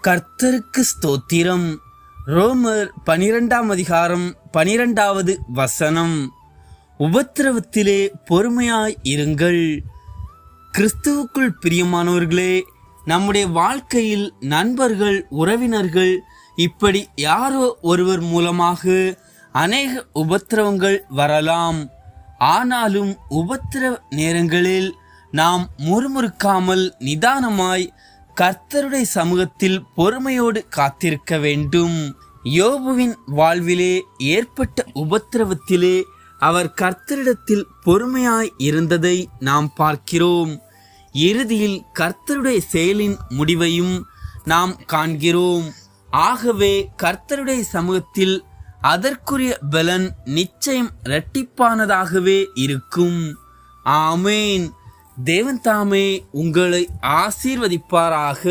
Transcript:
கர்த்தருக்கு ஸ்தோத்திரம். ரோமர் 12 அதிகாரம் 12வது வசனம். உபத்திரவத்திலே பொறுமையாய் இருங்கள். கிறிஸ்துவுக்குள் பிரியமானவர்களே, நம்முடைய வாழ்க்கையில் நண்பர்கள், உறவினர்கள், இப்படி யாரோ ஒருவர் மூலமாக அநேக உபத்திரவங்கள் வரலாம். ஆனாலும் உபத்திரவ நேரங்களில் நாம் முறுமுறுக்காமல் நிதானமாய் கர்த்தருடைய சமூகத்தில் பொறுமையோடு காத்திருக்க வேண்டும். யோபுவின் வாழ்விலே ஏற்பட்ட உபத்திரவத்திலே அவர் கர்த்தரிடத்தில் பொறுமையாய் இருந்ததை நாம் பார்க்கிறோம். இறுதியில் கர்த்தருடைய செயலின் முடிவையும் நாம் காண்கிறோம். ஆகவே கர்த்தருடைய சமூகத்தில் அதற்குரிய பலன் நிச்சயம் இரட்டிப்பானதாகவே இருக்கும். ஆமேன். தேவன் தாமே உங்களை ஆசீர்வதிப்பாராக.